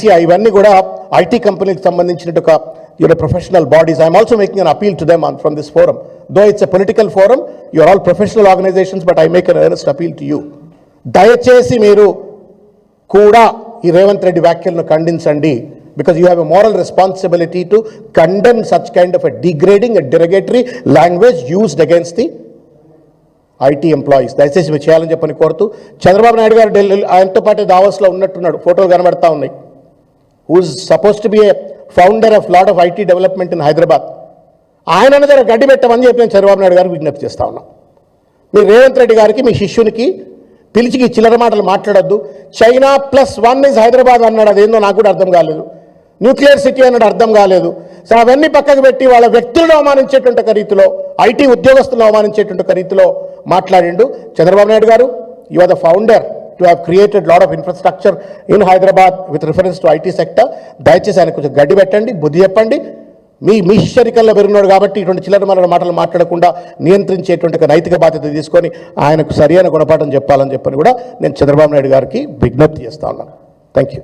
ICCI ఇవన్నీ కూడా IT కంపెనీకి సంబంధించిన ఒక professional bodies. I'm also making an appeal to them from this forum. Though it's a political forum, you are all professional organisations, but I make an earnest appeal to you. దయచేసి మీరు కూడా ఈ రేవంత్ రెడ్డి వ్యాఖ్యలను ఖండించండి. because you have a moral responsibility to condemn such kind of a degrading and derogatory language used against the IT employees. దయచేసి మీరు చేయాలని చెప్పని కోరుతూ, చంద్రబాబు నాయుడు గారు ఢిల్లీ ఆయనతో పాటు దావోస్లో ఉన్నట్టున్నాడు, ఫోటోలు కనబడతా ఉన్నాయి. Who's suppose to be a founder of lot of IT development in Hyderabad. ఆయన దగ్గర గడ్డి పెట్టమని చెప్పి నేను చంద్రబాబు నాయుడు గారికి విజ్ఞప్తి చేస్తా ఉన్నాం. మీరు రేవంత్ రెడ్డి గారికి మీ శిష్యునికి పిలిచికి చిల్లర మాటలు మాట్లాడొద్దు. చైనా +1 ఇస్ హైదరాబాద్ అన్నాడు, అదేందో నాకు కూడా అర్థం కాలేదు. న్యూక్లియర్ సిటీ అన్నాడు, అర్థం కాలేదు. సో అవన్నీ పక్కకు పెట్టి వాళ్ళ వ్యక్తులను అవమానించేటువంటి రీతిలో, ఐటీ ఉద్యోగస్తులను అవమానించేటువంటి రీతిలో మాట్లాడిండు. చంద్రబాబు నాయుడు గారు, you are the founder to have created lot of infrastructure in Hyderabad with reference to IT sector. దయచేసి ఆయన కొంచెం గడ్డి పెట్టండి, బుద్ధి చెప్పండి. మీ శిష్యరికల్లో పెరిగినాడు కాబట్టి ఇటువంటి చిల్లర మాటలు మాట్లాడకుండా నియంత్రించేటువంటి నైతిక బాధ్యత తీసుకొని ఆయనకు సరైన గుణపాఠం చెప్పాలని చెప్పని కూడా నేను చంద్రబాబు నాయుడు గారికి విజ్ఞప్తి చేస్తా ఉన్నాను. Thank you.